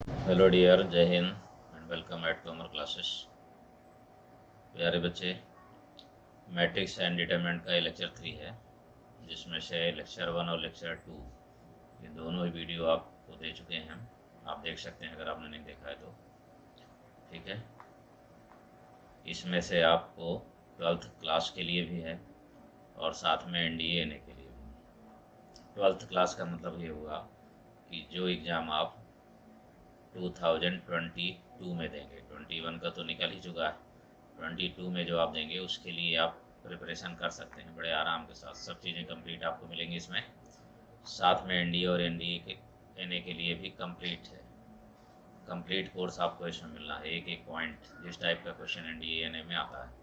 Hello dear, जय हिंद and welcome at commerce classes. प्यारे बच्चे, मैट्रिक्स एंड डिटरमिनेंट का ये लेक्चर 3 है, जिसमें से लेक्चर 1 और लेक्चर 2 ये दोनों ही वीडियो आपको दे चुके हैं। आप देख सकते हैं अगर आपने नहीं देखा है तो। ठीक है, इसमें से आपको 12th क्लास के लिए भी है और साथ में एनडीए एनए के लिए भी। 12th क्लास का मतलब ये हुआ कि जो एग्ज़ाम आप 2022 में देंगे, 21 का तो निकल ही चुका है, 22 में जो आप देंगे उसके लिए आप प्रिपरेशन कर सकते हैं बड़े आराम के साथ। सब चीज़ें कंप्लीट आपको मिलेंगी इसमें। साथ में एनडीए और एनडीए के एनए के लिए भी कंप्लीट है। कंप्लीट कोर्स आपको इसमें मिलना है, एक एक पॉइंट जिस टाइप का क्वेश्चन एनडीए एनए में आता है।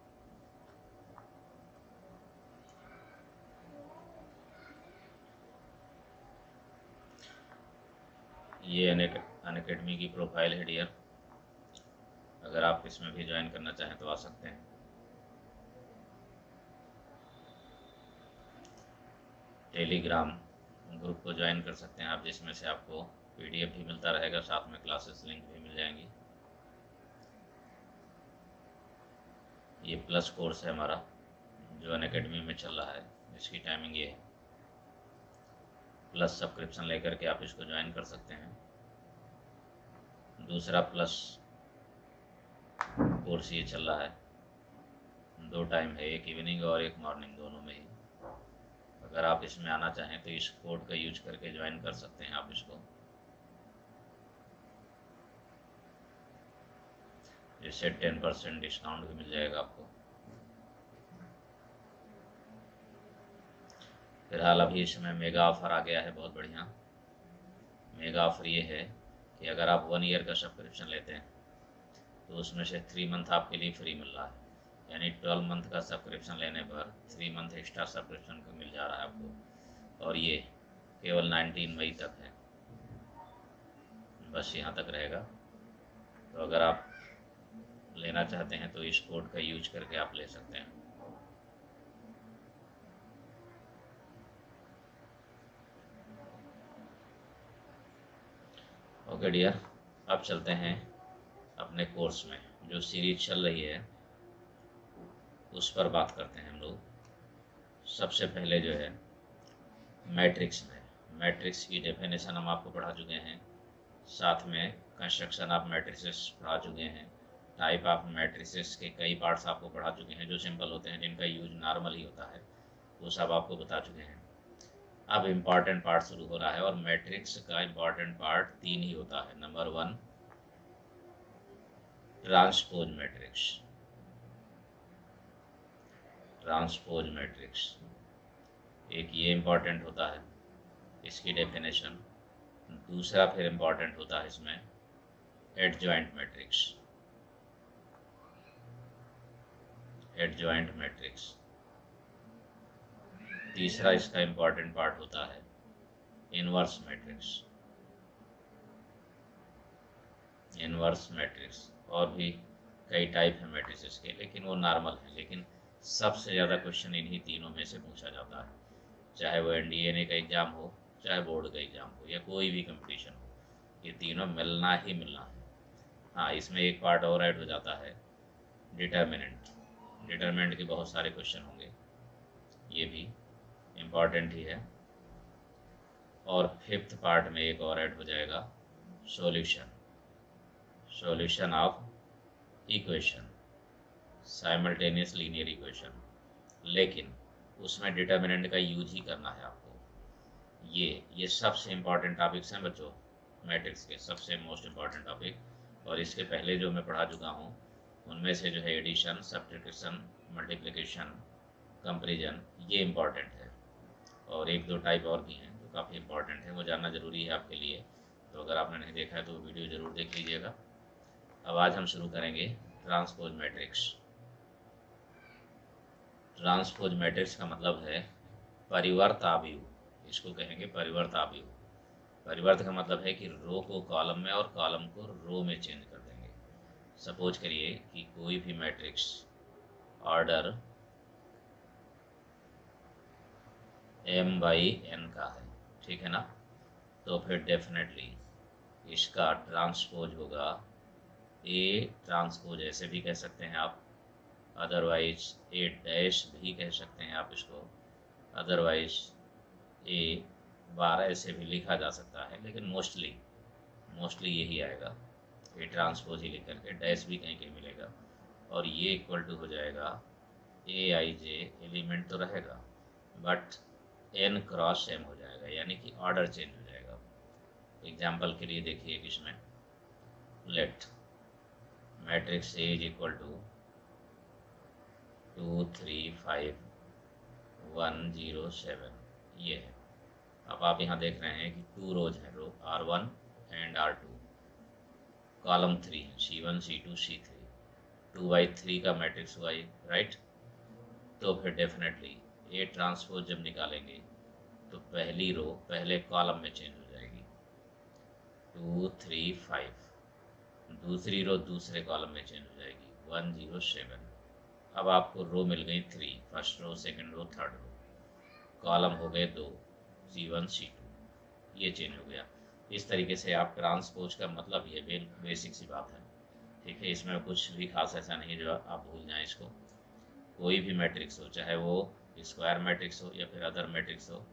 ये अनअकैडमी की प्रोफाइल है डियर, अगर आप इसमें भी ज्वाइन करना चाहें तो आ सकते हैं। टेलीग्राम ग्रुप को ज्वाइन कर सकते हैं आप, जिसमें से आपको पीडीएफ भी मिलता रहेगा, साथ में क्लासेस लिंक भी मिल जाएंगी। ये प्लस कोर्स है हमारा जो अनअकैडमी में चल रहा है, इसकी टाइमिंग ये है। प्लस सब्सक्रिप्शन लेकर के आप इसको ज्वाइन कर सकते हैं। दूसरा प्लस कोर्स ये चल रहा है, 2 टाइम है, एक इवनिंग और एक मॉर्निंग, दोनों में ही। अगर आप इसमें आना चाहें तो इस कोड का यूज करके ज्वाइन कर सकते हैं आप इसको, जिससे 10% डिस्काउंट भी मिल जाएगा आपको। फिलहाल अभी इसमें मेगा ऑफर आ गया है, बहुत बढ़िया मेगा ऑफर ये है कि अगर आप 1 ईयर का सब्सक्रिप्शन लेते हैं तो उसमें से 3 मंथ आपके लिए फ्री मिल रहा है। यानी 12 मंथ का सब्सक्रिप्शन लेने पर 3 मंथ एक्स्ट्रा सब्सक्रिप्शन को मिल जा रहा है आपको। और ये केवल 19 मई तक है, बस यहाँ तक रहेगा। तो अगर आप लेना चाहते हैं तो इस कोड का यूज करके आप ले सकते हैं। ओके डियर, अब चलते हैं अपने कोर्स में। जो सीरीज चल रही है उस पर बात करते हैं हम लोग। सबसे पहले जो है मैट्रिक्स में, मैट्रिक्स की डेफिनेशन हम आपको पढ़ा चुके हैं। साथ में कंस्ट्रक्शन ऑफ मैट्रिसेस पढ़ा चुके हैं। टाइप ऑफ मैट्रिसेस के कई पार्ट्स आपको पढ़ा चुके हैं, जो सिंपल होते हैं, जिनका यूज नॉर्मल ही होता है, वो सब आपको बता चुके हैं। अब इम्पॉर्टेंट पार्ट शुरू हो रहा है, और मैट्रिक्स का इम्पॉर्टेंट पार्ट 3 ही होता है। Number 1 transpose matrix, transpose matrix एक ये इम्पॉर्टेंट होता है, इसकी डेफिनेशन। दूसरा फिर इम्पॉर्टेंट होता है इसमें एडजॉइंट मैट्रिक्स, एडजॉइंट मैट्रिक्स। तीसरा इसका इम्पॉर्टेंट पार्ट होता है इनवर्स मैट्रिक्स, इनवर्स मैट्रिक्स। और भी कई टाइप हैं मैट्रिसेस के, लेकिन वो नॉर्मल है। लेकिन सबसे ज़्यादा क्वेश्चन इन्हीं तीनों में से पूछा जाता है, चाहे वो एनडीए का एग्ज़ाम हो, चाहे बोर्ड का एग्ज़ाम हो, या कोई भी कंपटीशन हो, ये तीनों मिलना ही मिलना है। हाँ, इसमें एक पार्ट और ऐड हो जाता है, डिटर्मिनेंट। डिटर्मिनेंट के बहुत सारे क्वेश्चन होंगे, ये भी इम्पॉर्टेंट ही है। और फिफ्थ पार्ट में एक और ऐड हो जाएगा, solution, solution of equation, simultaneous linear equation. लेकिन उसमें डिटर्मिनेंट का यूज ही करना है आपको। ये सबसे इम्पॉर्टेंट टॉपिक्स हैं बच्चों, मैट्रिक्स के सबसे मोस्ट इम्पॉर्टेंट टॉपिक। और इसके पहले जो मैं पढ़ा चुका हूँ उनमें से जो है एडिशन, सब्ट्रैक्शन, मल्टीप्लिकेशन, कंपैरिजन, ये इम्पॉर्टेंट है। और एक दो टाइप और भी हैं जो काफ़ी इम्पॉर्टेंट है, वो जानना ज़रूरी है आपके लिए। तो अगर आपने नहीं देखा है तो वो वीडियो ज़रूर देख लीजिएगा। अब आज हम शुरू करेंगे ट्रांसपोज मैट्रिक्स। ट्रांसपोज मैट्रिक्स का मतलब है परिवर्त आव्यूह, इसको कहेंगे परिवर्त आव्यूह। परिवर्त का मतलब है कि रो को कॉलम में और कॉलम को रो में चेंज कर देंगे। सपोज करिए कि कोई भी मैट्रिक्स ऑर्डर m/n का है, ठीक है ना, तो फिर डेफिनेटली इसका ट्रांसपोज होगा ए ट्रांसपोज, ऐसे भी कह सकते हैं आप, अदरवाइज ए डैश भी कह सकते हैं आप इसको, अदरवाइज ए बार ऐसे भी लिखा जा सकता है, लेकिन मोस्टली यही आएगा, ए ट्रांसपोज ही लिख करके, डैश भी कहीं कहीं मिलेगा, और ये इक्वल टू हो जाएगा ए आई जे, एलिमेंट तो रहेगा बट एन क्रॉस एम हो जाएगा, यानी कि ऑर्डर चेंज हो जाएगा। एग्जाम्पल के लिए देखिए कि इसमें let matrix A is equal to 2 3 5 1 0 7, ये है। अब आप यहाँ देख रहे हैं कि 2 रोज है, रो R1 एंड R2, कॉलम 3 है, C1 C2 C3, 2/3 का मैट्रिक्स हुआ ये, राइट। तो फिर डेफिनेटली ए ट्रांसपोज जब निकालेंगे तो पहली रो पहले कॉलम में चेंज हो जाएगी, 2 3 5, दूसरी रो दूसरे कॉलम में चेंज हो जाएगी, 1 0 7। अब आपको रो मिल गई 3, first row second row third row, column हो गए 2, C1 C2, ये चेंज हो गया। इस तरीके से आप ट्रांसपोज का मतलब ये बेसिक सी बात है, ठीक है। इसमें कुछ भी खास ऐसा नहीं जो आप भूल जाएं इसको। कोई भी मैट्रिक्स हो, चाहे वो स्क्वायर मैट्रिक्स हो या फिर अदर मैट्रिक्स हो,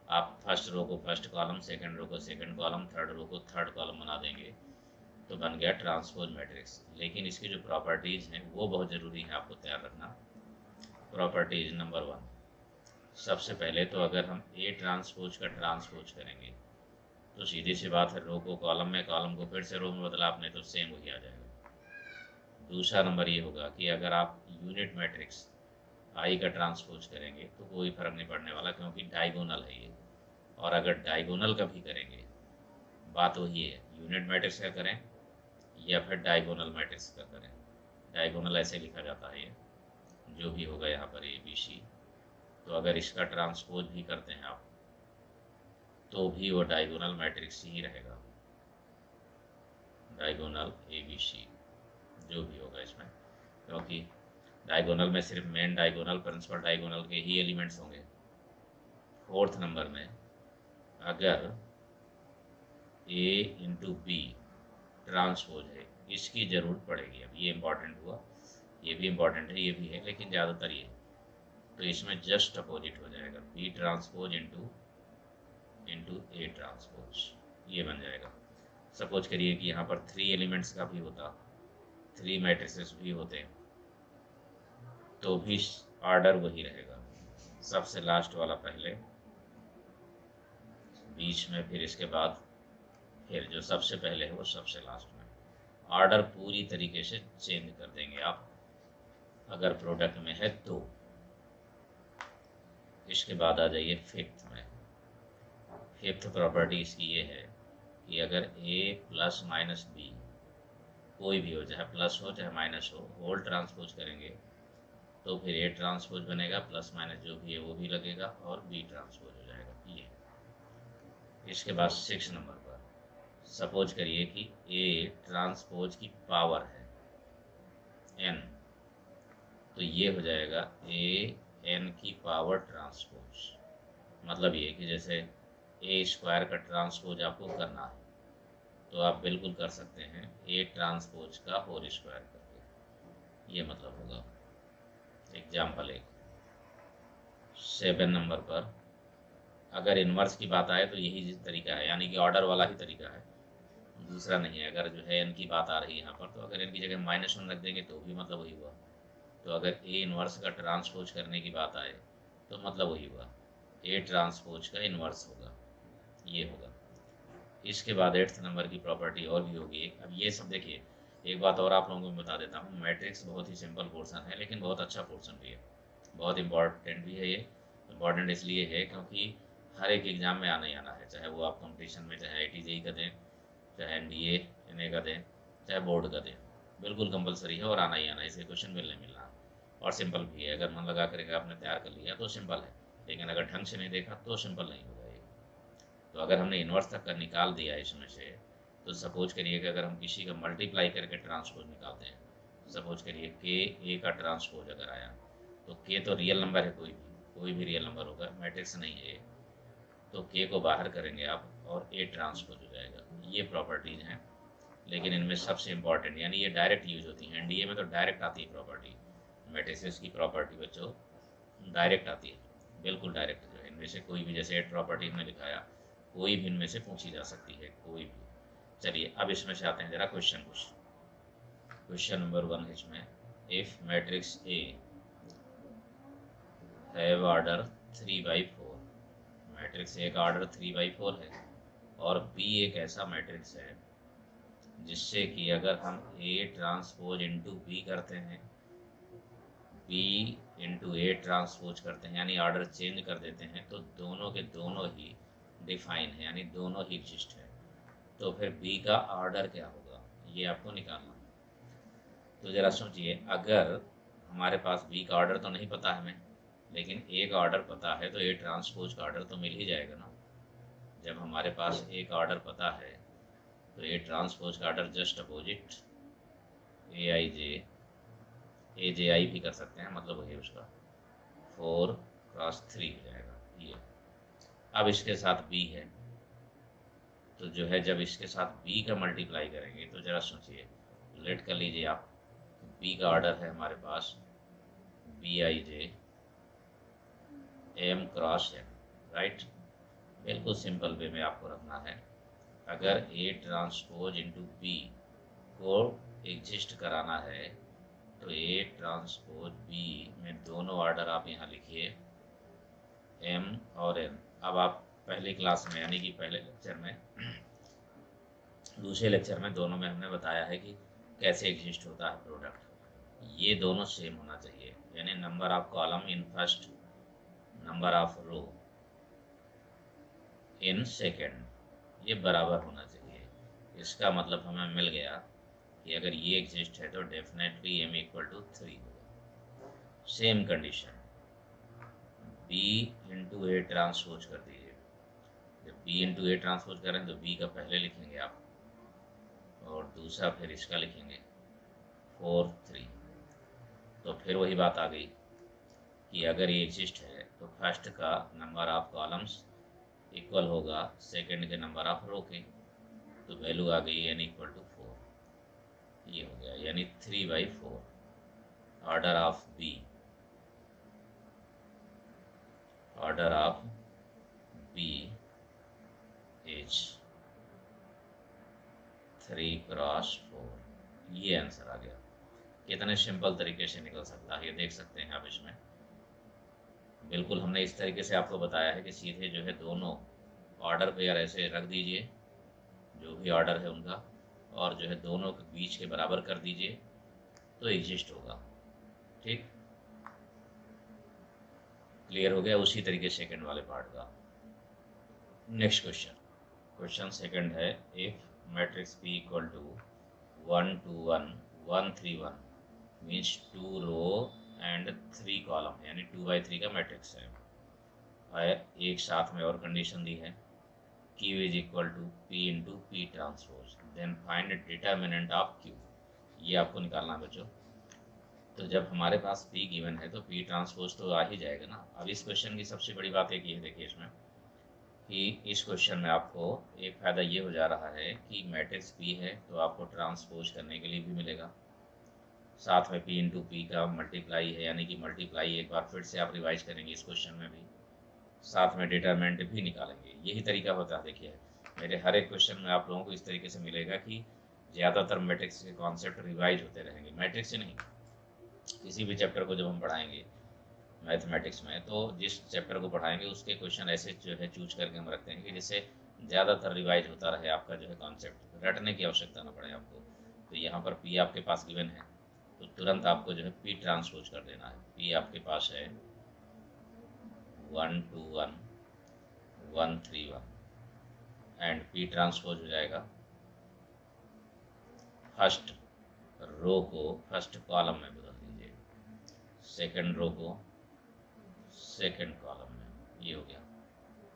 आप फर्स्ट रो को फर्स्ट कॉलम, सेकंड रो को सेकंड कॉलम, थर्ड रो को थर्ड कॉलम बना देंगे तो बन गया ट्रांसपोज मैट्रिक्स। लेकिन इसकी जो प्रॉपर्टीज़ हैं वो बहुत ज़रूरी है आपको तैयार रखना। प्रॉपर्टीज नंबर 1, सबसे पहले तो अगर हम ए ट्रांसपोज का ट्रांसपोज करेंगे तो सीधी सी बात है, रो को कॉलम में, कॉलम को फिर से रो में बदला आपने तो सेम वही आ जाएगा। दूसरा नंबर ये होगा कि अगर आप यूनिट मैट्रिक्स आई का ट्रांसपोज करेंगे तो कोई फर्क नहीं पड़ने वाला, क्योंकि डायगोनल है ये। और अगर डायगोनल का भी करेंगे बात वही है, यूनिट मैट्रिक्स का करें या फिर डायगोनल मैट्रिक्स का करें। डायगोनल ऐसे लिखा जाता है, ये जो भी होगा यहाँ पर ए बी सी। तो अगर इसका ट्रांसपोज भी करते हैं आप तो भी वो डायगोनल मैट्रिक्स ही रहेगा, डायगोनल ए बी सी जो भी होगा इसमें, क्योंकि डायगोनल में सिर्फ मेन डायगोनल, प्रिंसिपल डायगोनल के ही एलिमेंट्स होंगे। फोर्थ नंबर में अगर ए इंटू बी ट्रांसपोज है, इसकी ज़रूरत पड़ेगी। अब ये इम्पॉर्टेंट हुआ, ये भी इम्पॉर्टेंट है, ये भी है, लेकिन ज़्यादातर ये, तो इसमें जस्ट अपोजिट हो जाएगा, B transpose into A transpose, ये बन जाएगा। सपोज करिए कि यहाँ पर 3 एलिमेंट्स का भी होता, 3 मैट्रिसेस भी होते तो भी ऑर्डर वही रहेगा, सबसे लास्ट वाला पहले, बीच में, फिर इसके बाद फिर जो सबसे पहले है वो सबसे लास्ट में। ऑर्डर पूरी तरीके से चेंज कर देंगे आप अगर प्रोडक्ट में है तो। इसके बाद आ जाइए फिफ्थ में। फिफ्थ प्रॉपर्टी इसकी ये है कि अगर a प्लस माइनस बी कोई भी हो, चाहे प्लस हो चाहे माइनस हो, होल ट्रांसपोज करेंगे तो फिर ए ट्रांसपोज बनेगा, प्लस माइनस जो भी है वो भी लगेगा और बी ट्रांसपोज हो जाएगा ये। इसके बाद 6 नंबर पर सपोज करिए कि ए ट्रांसपोज की पावर है n, तो ये हो जाएगा ए n की पावर ट्रांसपोज। मतलब ये कि जैसे ए स्क्वायर का ट्रांसपोज आपको करना है तो आप बिल्कुल कर सकते हैं ए ट्रांसपोज का होल स्क्वायर करके, ये मतलब होगा। एग्जाम्पल 1, 7 नंबर पर अगर इन्वर्स की बात आए तो यही तरीका है, यानी कि ऑर्डर वाला ही तरीका है, दूसरा नहीं है। अगर जो है n की बात आ रही है यहाँ पर, तो अगर n की जगह -1 रख देंगे तो भी मतलब वही हुआ। तो अगर ए इन्वर्स का ट्रांसपोज करने की बात आए तो मतलब वही हुआ, ए ट्रांसपोज का इन्वर्स होगा, ये होगा। इसके बाद 8th नंबर की प्रॉपर्टी और भी होगी। अब ये सब देखिए, एक बात और आप लोगों को बता देता हूँ, मैट्रिक्स बहुत ही सिंपल पोर्सन है लेकिन बहुत अच्छा पोर्सन भी है, बहुत इंपॉर्टेंट भी है। ये इम्पॉर्टेंट इसलिए है क्योंकि हर एक एग्ज़ाम में आना ही आना है, चाहे वो आप कंपटीशन में, चाहे IIT का दें, चाहे NDA NA का दें, चाहे बोर्ड का दें, बिल्कुल कंपलसरी है और आना ही आना है, इसके क्वेश्चन मिलना। और सिंपल भी है, अगर मन लगा करेगा आपने तैयार कर लिया तो सिंपल है, लेकिन अगर ढंग से नहीं देखा तो सिंपल नहीं होगा ये। तो अगर हमने इन्वर्स तक का निकाल दिया इसमें से, तो सपोज करिए कि अगर हम किसी का मल्टीप्लाई करके ट्रांसपोज निकालते हैं, सपोज करिए के ए का ट्रांसपोज अगर आया, तो के तो रियल नंबर है, कोई भी रियल नंबर होगा, मैट्रिक्स नहीं है, तो के को बाहर करेंगे आप और ए ट्रांसपोज हो जाएगा। ये प्रॉपर्टीज हैं, लेकिन इनमें सबसे इंपॉर्टेंट, यानी ये डायरेक्ट यूज होती हैं। एनडीए में तो डायरेक्ट आती है प्रॉपर्टी, मैट्रिसेस की प्रॉपर्टी बच्चों डायरेक्ट आती है, बिल्कुल डायरेक्ट। जो है इनमें से कोई भी, जैसे एट प्रॉपर्टी में लिखाया, कोई भी इनमें से पूछी जा सकती है, कोई भी। चलिए अब इसमें से आते हैं जरा क्वेश्चन कुछ। क्वेश्चन नंबर 1 इसमें, if matrix A have order 3/4, matrix A का ऑर्डर 3/4 है, और बी एक ऐसा मैट्रिक्स है जिससे कि अगर हम ए ट्रांसपोज इंटू बी करते हैं, बी इंटू ए ट्रांसपोज करते हैं, यानी ऑर्डर चेंज कर देते हैं, तो दोनों के दोनों ही डिफाइन है, यानी दोनों ही एग्जिस्ट है। तो फिर बी का ऑर्डर क्या होगा, ये आपको निकालना है। तो ज़रा सोचिए, अगर हमारे पास बी का ऑर्डर तो नहीं पता है हमें, लेकिन ए का ऑर्डर पता है, तो ए ट्रांसपोज का ऑर्डर तो मिल ही जाएगा ना। जब हमारे पास ए का ऑर्डर पता है, तो ए ट्रांसपोज का ऑर्डर जस्ट अपोजिट ए आई जे, ए जे आई भी कर सकते हैं, मतलब वही उसका 4x3 हो जाएगा ये। अब इसके साथ बी है, तो जो है जब इसके साथ बी का मल्टीप्लाई करेंगे, तो ज़रा सोचिए, लेट कर लीजिए आप, बी का ऑर्डर है हमारे पास B I J M cross N, right. बिल्कुल सिंपल वे में आपको रखना है। अगर ए ट्रांसपोज इंटू बी को एग्जिस्ट कराना है, तो ए ट्रांसपोज बी में दोनों ऑर्डर आप यहाँ लिखिए, एम और एन। अब आप पहली क्लास में, यानी कि पहले लेक्चर में, दूसरे लेक्चर में, दोनों में हमने बताया है कि कैसे एग्जिस्ट होता है प्रोडक्ट। ये दोनों सेम होना चाहिए, यानी number of column in first, number of row in second, ये बराबर होना चाहिए। इसका मतलब हमें मिल गया कि अगर ये एग्जिस्ट है तो डेफिनेटली m इक्वल टू 3 होगा। Same condition, b into A transpose कर दीजिए। जब b इंटू ए ट्रांसपोज करें तो b का पहले लिखेंगे आप, और दूसरा फिर इसका लिखेंगे 4 3। तो फिर वही बात आ गई कि अगर ये एग्जिस्ट है तो फर्स्ट का नंबर ऑफ कॉलम्स इक्वल होगा सेकंड के नंबर ऑफ रो के, तो वैल्यू आ गई n इक्वल टू 4। ये हो गया, यानी 3/4 order of B, order of B is 3x4। ये आंसर आ गया। कितने सिंपल तरीके से निकल सकता है ये देख सकते हैं आप इसमें। बिल्कुल हमने इस तरीके से आपको बताया है कि सीधे जो है दोनों ऑर्डर पेयर ऐसे रख दीजिए, जो भी ऑर्डर है उनका, और जो है दोनों के बीच के बराबर कर दीजिए, तो एग्जिस्ट होगा। ठीक, क्लियर हो गया। उसी तरीके सेकंड वाले पार्ट का। नेक्स्ट क्वेश्चन, क्वेश्चन सेकंड है, if matrix P equal to 1 2 1 1 3 1 means 2 row and 3 column, यानी 2/3 का मैट्रिक्स है। एक साथ में और कंडीशन दी है, Q is equal to P into P transpose, then find determinant of Q। ये आपको निकालना है बच्चों। तो जब हमारे पास P गिवन है तो P ट्रांसपोज तो आ ही जाएगा ना। अब इस क्वेश्चन की सबसे बड़ी बात एक ये देखिए इसमें, कि इस क्वेश्चन में आपको एक फ़ायदा ये हो जा रहा है कि मैट्रिक्स P है तो आपको ट्रांसपोज करने के लिए भी मिलेगा, साथ में P इंटू पी का मल्टीप्लाई है, यानी कि मल्टीप्लाई एक बार फिर से आप रिवाइज करेंगे इस क्वेश्चन में भी, साथ में डिटरमिनेंट भी निकालेंगे। यही तरीका होता है। देखिए मेरे हर एक क्वेश्चन में आप लोगों को इस तरीके से मिलेगा कि ज़्यादातर मैट्रिक्स के कॉन्सेप्ट रिवाइज होते रहेंगे, मैट्रिक्स से नहीं, किसी भी चैप्टर को जब हम पढ़ाएंगे मैथमेटिक्स में, तो जिस चैप्टर को पढ़ाएंगे उसके क्वेश्चन ऐसे जो है चूज करके हम रखते हैं कि जिससे ज़्यादातर रिवाइज होता रहे आपका जो है कॉन्सेप्ट, रटने की आवश्यकता ना पड़े आपको। तो यहाँ पर P आपके पास गिवन है, तो तुरंत आपको जो है P ट्रांसपोज कर देना है। P आपके पास है 1 2 1 1 3 1 एंड P ट्रांसपोज हो जाएगा फर्स्ट रो को फर्स्ट कॉलम में बदल दीजिए, सेकंड रो को सेकंड कॉलम में। ये हो गया।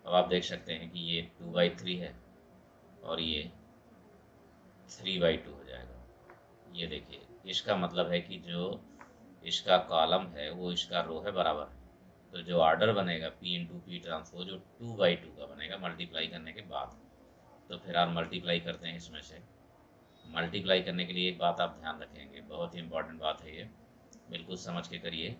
अब आप देख सकते हैं कि ये 2/3 है और ये 3/2 हो जाएगा। ये देखिए, इसका मतलब है कि जो इसका कॉलम है वो इसका रो है बराबर है, तो जो ऑर्डर बनेगा P इंटू पी ट्रांसपोज वो 2/2 का बनेगा मल्टीप्लाई करने के बाद। तो फिर आप मल्टीप्लाई करते हैं इसमें से। मल्टीप्लाई करने के लिए एक बात आप ध्यान रखेंगे, बहुत ही इंपॉर्टेंट बात है ये, बिल्कुल समझ के करिए।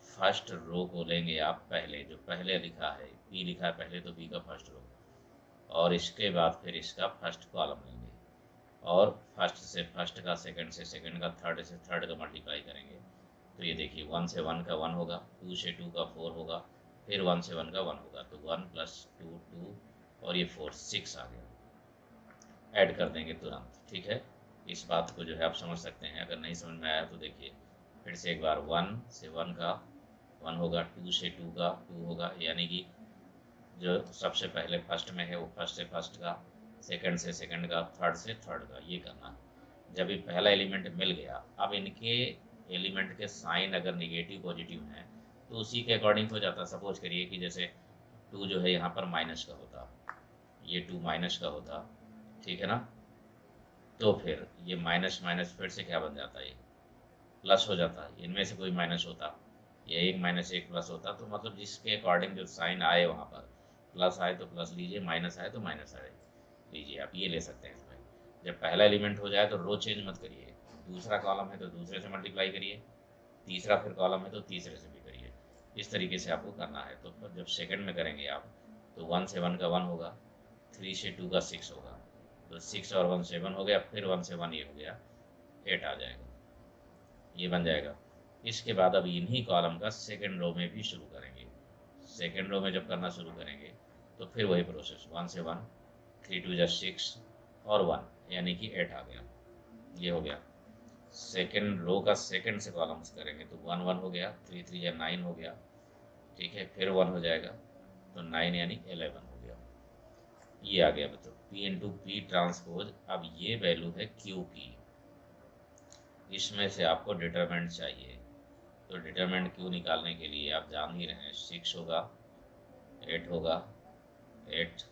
फर्स्ट रो को लेंगे आप पहले, जो पहले लिखा है पी लिखा है पहले, तो पी का फर्स्ट रो, और इसके बाद फिर इसका फर्स्ट कॉलम लेंगे, और फर्स्ट से फर्स्ट का, सेकंड से सेकंड का, थर्ड से थर्ड का मल्टीप्लाई करेंगे। तो ये देखिए 1 से 1 का 1 होगा, 2 से 2 का 4 होगा, फिर 1 से 1 का 1 होगा, तो 1 + 2 2, और ये 4 6 आ गया। ऐड कर देंगे तुरंत, ठीक है। इस बात को जो है आप समझ सकते हैं। अगर नहीं समझ में आया तो देखिए फिर से एक बार, 1 से 1 का 1 होगा, 2 से 2 का 2 होगा, यानी कि जो सबसे पहले फर्स्ट में है वो फर्स्ट से फर्स्ट का, सेकंड से सेकंड का, थर्ड से थर्ड का, ये करना है। जब ये पहला एलिमेंट मिल गया, अब इनके एलिमेंट के साइन अगर निगेटिव पॉजिटिव हैं तो उसी के अकॉर्डिंग हो जाता। सपोज करिए कि जैसे 2 जो है यहाँ पर माइनस का होता, ये 2 माइनस का होता, ठीक है ना, तो फिर ये माइनस माइनस फिर से क्या बन जाता है, ये प्लस हो जाता है। इनमें से कोई माइनस होता, ये 1 - 1 प्लस होता, तो मतलब जिसके अकॉर्डिंग जो साइन आए वहाँ पर, प्लस आए तो प्लस लीजिए, माइनस आए तो माइनस आए लीजिए, आप ये ले सकते हैं इसमें। जब पहला एलिमेंट हो जाए तो रो चेंज मत करिए, दूसरा कॉलम है तो दूसरे से मल्टीप्लाई करिए, तीसरा फिर कॉलम है तो तीसरे से भी करिए। इस तरीके से आपको करना है। तो जब सेकंड में करेंगे आप, तो 1 से 1 का 1 होगा, 3 से 2 का 6 होगा, तो 6 और 1 7 हो गया, फिर 1 से 1 ये हो गया, 8 आ जाएगा, ये बन जाएगा। इसके बाद अब इन्हीं कॉलम का सेकंड रो में भी शुरू करेंगे। सेकंड रो में जब करना शुरू करेंगे तो फिर वही प्रोसेस, 1 से 1, 3 2 = 6 और 1 यानी कि 8 आ गया, ये हो गया। सेकंड रो का सेकंड से कॉलम्स करेंगे तो 1 1 हो गया, 3 3 या 9 हो गया, ठीक है, फिर 1 हो जाएगा तो 9 यानी 11 हो गया, ये आ गया। बच्चों P इंटू पी ट्रांसपोज, अब ये वैल्यू है Q की, इसमें से आपको डिटरमिनेंट चाहिए। तो डिटरमिनेंट Q निकालने के लिए आप जान ही रहे हैं, 6 होगा, 8 होगा, 8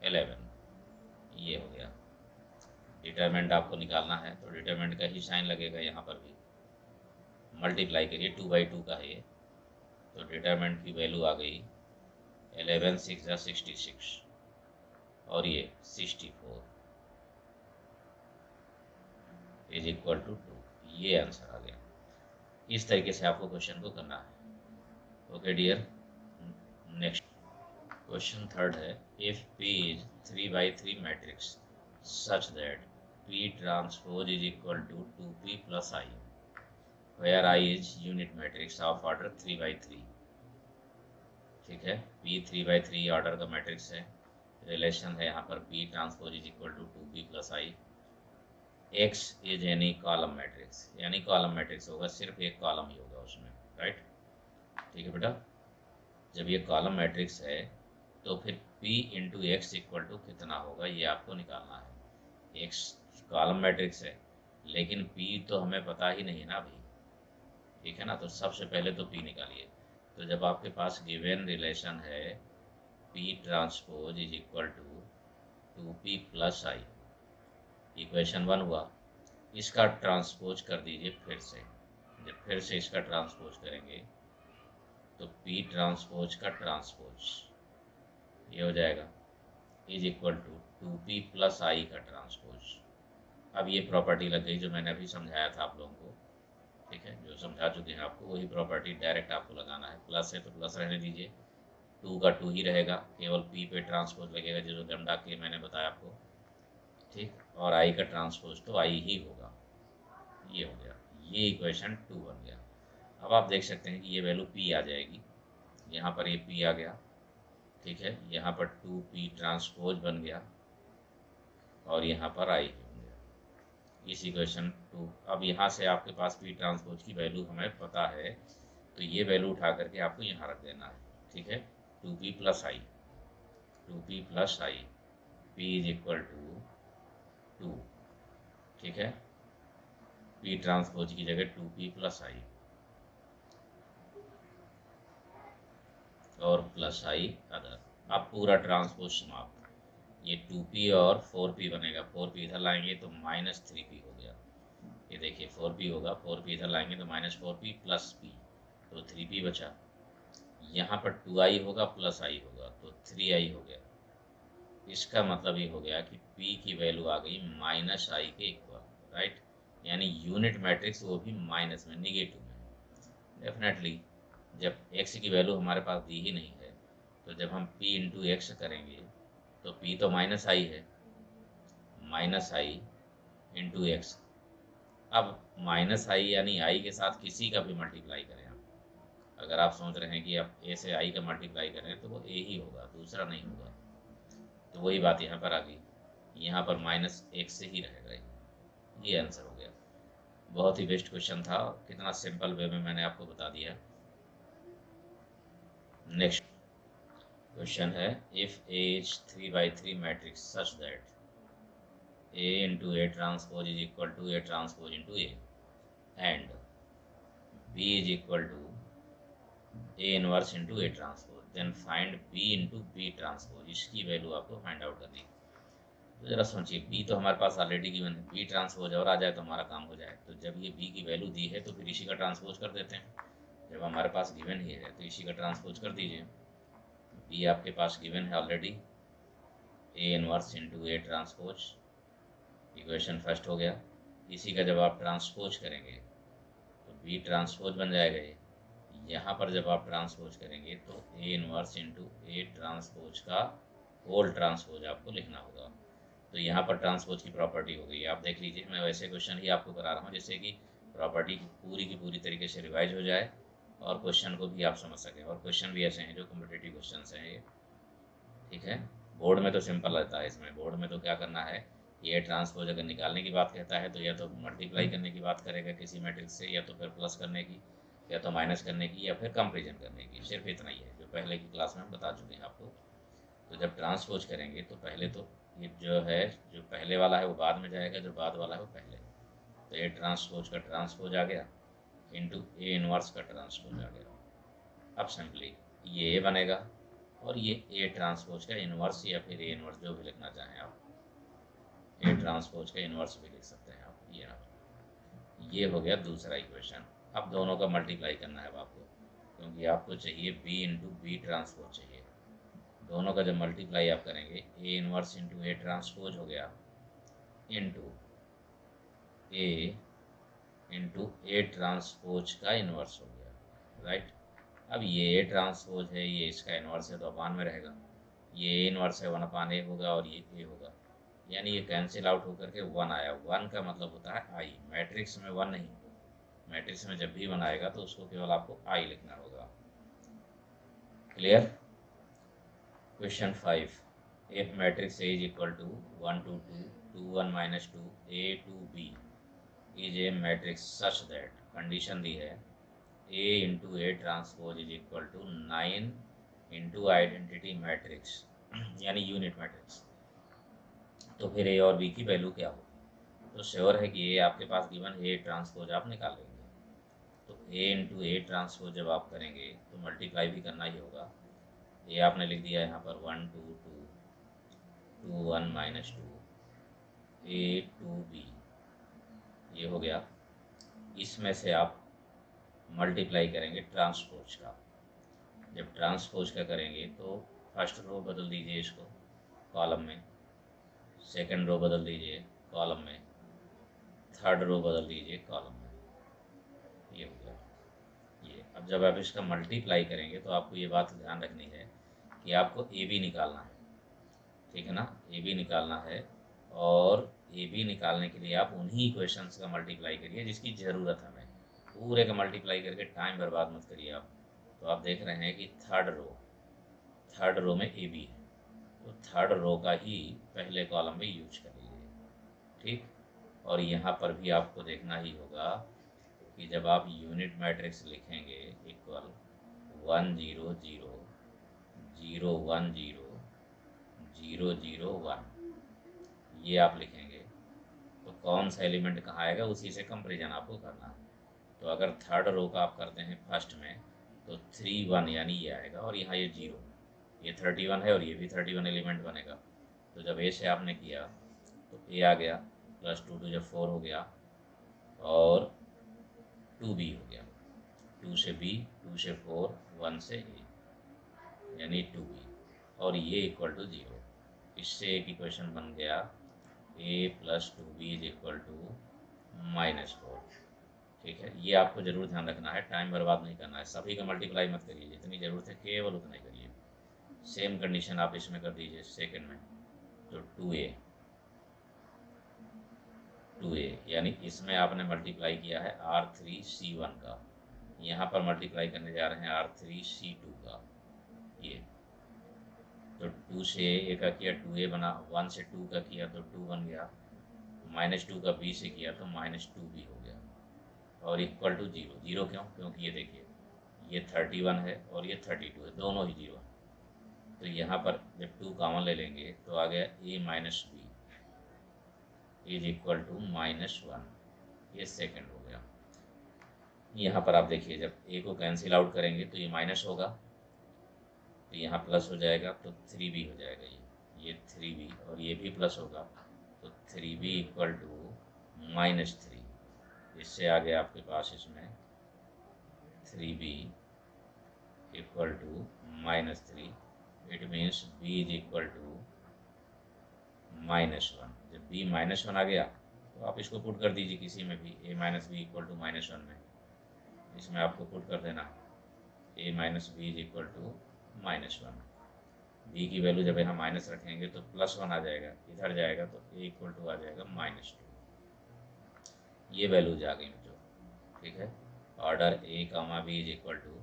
11, ये हो गया। डिटरमिनेंट आपको निकालना है तो डिटरमिनेंट का ही साइन लगेगा यहाँ पर भी, मल्टीप्लाई करिए, 2/2 का है ये, तो डिटरमिनेंट की वैल्यू आ गई 11 6 = 66, और ये 64 = 2, ये आंसर आ गया। इस तरीके से आपको क्वेश्चन को करना है। Okay dear, next question third है, if P is 3/3 matrix such that P transpose = 2P + I, where I is unit matrix of order 3/3। ठीक है, P 3/3 ऑर्डर का मैट्रिक्स है, रिलेशन है यहाँ पर P transpose = 2P + I। X is any column matrix, यानी column matrix होगा, सिर्फ एक कॉलम ही होगा उसमें, राइट। ठीक है बेटा, जब ये कॉलम मैट्रिक्स है तो फिर P into x equal to कितना होगा, ये आपको निकालना है। X कॉलम मैट्रिक्स है लेकिन P तो हमें पता ही नहीं ना अभी, ठीक है ना, तो सबसे पहले तो P निकालिए। तो जब आपके पास गिवन रिलेशन है P transpose = 2P + I, equation 1 हुआ, इसका ट्रांसपोज कर दीजिए फिर से। जब फिर से इसका ट्रांसपोज करेंगे तो P ट्रांसपोज का ट्रांसपोज ये हो जाएगा = 2P + I का ट्रांसपोज। अब ये प्रॉपर्टी लग गई जो मैंने अभी समझाया था आप लोगों को, ठीक है, जो समझा चुके हैं आपको, वही प्रॉपर्टी डायरेक्ट आपको लगाना है। प्लस है तो प्लस रहने दीजिए, 2 का 2 ही रहेगा, केवल P पे ट्रांसपोज लगेगा जो लैम्डा के मैंने बताया आपको, ठीक, और I का ट्रांसपोज तो I ही होगा, ये हो गया, ये इक्वेशन 2 बन गया। अब आप देख सकते हैं कि ये वैल्यू P आ जाएगी, यहाँ पर ये P आ गया, ठीक है, यहाँ पर 2P ट्रांसपोज बन गया और यहाँ पर I बन गया, इस इक्वेशन 2। अब यहाँ से आपके पास P ट्रांसपोज की वैल्यू हमें पता है, तो ये वैल्यू उठा करके आपको यहाँ रख देना है, ठीक है, 2P + I, 2P + I, P = 2, ठीक है, P ट्रांसपोज की जगह 2P + I और +I अदर। अब पूरा ट्रांसपोज समाप्त, ये 2P और 4P बनेगा, 4P इधर लाएंगे तो -3P हो गया, ये देखिए 4P होगा, 4P इधर लाएंगे तो -4P + P, तो 3P बचा। यहाँ पर 2I होगा + I होगा तो 3I हो गया, इसका मतलब ये हो गया कि P की वैल्यू आ गई -i के इक्वल, राइट। यानी यूनिट मैट्रिक्स वो भी माइनस में, निगेटिव में। डेफिनेटली जब x की वैल्यू हमारे पास दी ही नहीं है, तो जब हम P इंटू एक्स करेंगे तो P तो -i है, -i इंटू एक्स। अब -i यानी i के साथ किसी का भी मल्टीप्लाई करें आप, अगर आप सोच रहे हैं कि आप a से i का मल्टीप्लाई करें तो वो a ही होगा, दूसरा नहीं होगा। तो वही बात यहाँ पर आ गई, यहाँ पर -1 से ही रहेगा, ये आंसर हो गया। बहुत ही बेस्ट क्वेश्चन था, कितना सिंपल वे में मैंने आपको बता दिया। नेक्स्ट क्वेश्चन है, if A is 3x3 matrix such that A into A transpose is equal to A transpose into A and B is equal to A inverse into A transpose, then find B into B transpose। इसकी value आपको find out करनी है। तो जरा सोचिए, B तो हमारे पास already given है, B ट्रांसपोज और आ जाए तो हमारा काम हो जाए। तो जब ये B की वैल्यू दी है तो फिर इसी का ट्रांसपोज कर देते हैं। जब हमारे पास गिवन ही है तो इसी का ट्रांसपोज कर दीजिए। B आपके पास गिवन है already, A inverse into A transpose, equation first हो गया। इसी का जब आप ट्रांसपोज करेंगे तो B ट्रांसपोज बन जाएगा ये। यहाँ पर जब आप ट्रांसपोज करेंगे तो A inverse into A transpose का होल ट्रांसपोज आपको लिखना होगा। तो यहाँ पर ट्रांसपोज की प्रॉपर्टी हो गई, आप देख लीजिए। मैं वैसे क्वेश्चन ही आपको करा रहा हूँ जिससे कि प्रॉपर्टी की पूरी तरीके से रिवाइज हो जाए और क्वेश्चन को भी आप समझ सकें। और क्वेश्चन भी ऐसे हैं जो कॉम्पिटिटिव क्वेश्चन हैं ये, ठीक है। बोर्ड में तो सिंपल रहता है, इसमें बोर्ड में तो क्या करना है, ये ट्रांसपोज अगर निकालने की बात कहता है तो या तो मल्टीप्लाई करने की बात करेगा किसी मैट्रिक्स से, या तो फिर प्लस करने की, या तो माइनस करने की, या फिर कंपेरिजन करने की। सिर्फ इतना ही है जो पहले की क्लास में हम बता चुके हैं आपको। तो जब ट्रांसपोज करेंगे तो पहले तो ये जो है, जो पहले वाला है वो बाद में जाएगा, जो बाद वाला है वो पहले। तो ये ट्रांसपोज का ट्रांसपोज आ गया इंटू ए इनवर्स का ट्रांसपोज आ गया। अब सिंपली ये ए बनेगा और ये ए ट्रांसपोज का इनवर्स, या फिर ए इनवर्स जो भी लिखना चाहें आप, ए ट्रांसपोज का इनवर्स भी लिख सकते हैं आप। ये हो गया दूसरा इक्वेशन। अब दोनों का मल्टीप्लाई करना है आपको, क्योंकि आपको चाहिए बी इंटू बी ट्रांसपोज चाहिए। दोनों का जब मल्टीप्लाई आप करेंगे, A inverse into A transpose हो गया into A into A transpose का इनवर्स हो गया, राइट। अब ये ए ट्रांसपोज है, ये इसका इनवर्स है तो अपान में रहेगा। ये ए इनवर्स है, 1/a होगा, और ये ए होगा, यानी ये कैंसिल आउट होकर के 1 आया। 1 का मतलब होता है आई, मैट्रिक्स में 1 नहीं। मैट्रिक्स में जब भी 1 आएगा तो उसको केवल आपको आई लिखना होगा। Clear. Question 5, if matrix A is equal to 1 2 2 2 1 minus 2 A 2 B is a matrix such that, condition दी है A into A transpose is equal to 9 into identity matrix यानी यूनिट मैट्रिक्स। तो फिर ए और बी की value क्या होगी। तो श्योर है कि ए आपके पास गिवन ए ट्रांसपोज आप निकाल लेंगे। तो ए इंटू ए ट्रांसपोज जब आप करेंगे तो मल्टीप्लाई भी करना ही होगा। ए आपने लिख दिया यहाँ पर 1 2 2 2 1 माइनस 2 ए 2 बी, ये हो गया। इसमें से आप मल्टीप्लाई करेंगे ट्रांसपोज का। जब ट्रांसपोज का करेंगे तो फर्स्ट रो बदल दीजिए इसको कॉलम में, सेकंड रो बदल दीजिए कॉलम में, थर्ड रो बदल दीजिए कॉलम में, ये हो गया ये। अब जब आप इसका मल्टीप्लाई करेंगे तो आपको ये बात ध्यान रखनी है कि आपको ए बी निकालना है, ठीक है ना। ए बी निकालना है, और ए बी निकालने के लिए आप उन्हीं इक्वेशंस का मल्टीप्लाई करिए जिसकी ज़रूरत हमें। पूरे का मल्टीप्लाई करके टाइम बर्बाद मत करिए आप। तो आप देख रहे हैं कि थर्ड रो में ए बी है, तो थर्ड रो का ही पहले कॉलम में यूज कर लीजिए, ठीक। और यहाँ पर भी आपको देखना ही होगा कि जब आप यूनिट मैट्रिक्स लिखेंगे इक्वल 1 0 0 0 1 0 0 0 1, ये आप लिखेंगे तो कौन सा एलिमेंट कहाँ आएगा उसी से कंपेरिजन आपको करना है। तो अगर थर्ड रो का आप करते हैं फर्स्ट में तो 3 1 यानी ये आएगा, और यहाँ ये 0, ये 31 है और ये भी 31 एलिमेंट बनेगा। तो जब ए से आपने किया तो ए आ गया, प्लस 2 2 जब 4 हो गया, और 2 बी हो गया, 2 से बी, 2 से 4, 1 से ए, यानी 2 बी, और ये इक्वल टू 0। इससे एक इक्वेशन बन गया a plus 2b is equal to -4। ठीक है, ये आपको जरूर ध्यान रखना है, टाइम बर्बाद नहीं करना है, सभी का मल्टीप्लाई मत करिए, जितनी ज़रूरत है केवल उतना ही करिए। सेम कंडीशन आप इसमें कर दीजिए सेकंड में, तो 2a यानी इसमें आपने मल्टीप्लाई किया है R3C1 का, यहाँ पर मल्टीप्लाई करने जा रहे हैं R3C2 का। ये तो 2 से a का किया 2a बना, 1 से 2 का किया तो 2 बन गया, -2 का b से किया तो -2b हो गया, और इक्वल टू 0। 0 क्यों? क्योंकि ये देखिए ये 31 है और ये 32 है, दोनों ही 0 है। तो यहाँ पर जब 2 कॉमन ले लेंगे तो आ गया a minus b is equal to -1, ये सेकंड हो गया। यहाँ पर आप देखिए जब a को कैंसिल आउट करेंगे तो ये माइनस होगा, तो यहाँ प्लस हो जाएगा तो 3b हो जाएगा, ये 3b, और ये भी प्लस होगा तो 3b इक्वल टू -3। इससे आगे आपके पास इसमें 3b equal to -3, it means b is equal to -1। जब b -1 आ गया तो आप इसको पुट कर दीजिए किसी में भी, a minus b equal to -1 में, इसमें आपको पुट कर देना a minus b is equal to -1। b की वैल्यू जब यहाँ माइनस रखेंगे तो +1 आ जाएगा, इधर जाएगा तो a इक्वल टू आ जाएगा -2। ये वैल्यूज आ गई जो, ठीक है। Order a comma b is equal to,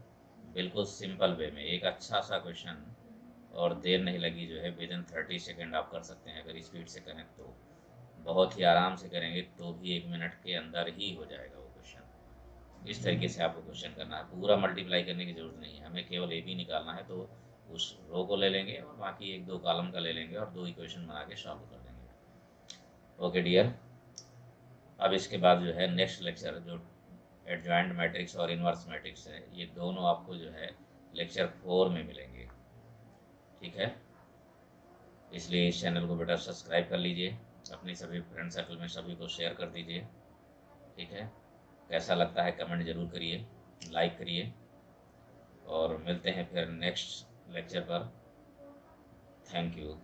बिल्कुल सिंपल वे में एक अच्छा सा क्वेश्चन, और देर नहीं लगी जो है, विदिन 30 सेकेंड आप कर सकते हैं। अगर स्पीड से करें तो, बहुत ही आराम से करेंगे तो भी 1 मिनट के अंदर ही हो जाएगा वो क्वेश्चन। इस तरीके से आपको क्वेश्चन करना है, पूरा मल्टीप्लाई करने की जरूरत नहीं है, हमें केवल ए बी निकालना है। तो उस रो को ले लेंगे और बाकी 1-2 कॉलम का ले लेंगे और 2 इक्वेशन बना के सॉल्व कर देंगे। ओके डियर, अब इसके बाद जो है नेक्स्ट लेक्चर जो एडजॉइंट मैट्रिक्स और इन्वर्स मैट्रिक्स है, ये दोनों आपको जो है लेक्चर 4 में मिलेंगे। ठीक है, इसलिए इस चैनल को बेटा सब्सक्राइब कर लीजिए, अपनी सभी फ्रेंड सर्कल में सभी को शेयर कर दीजिए। ठीक है, कैसा लगता है कमेंट ज़रूर करिए, लाइक करिए, और मिलते हैं फिर नेक्स्ट लेक्चर पर। Thank you.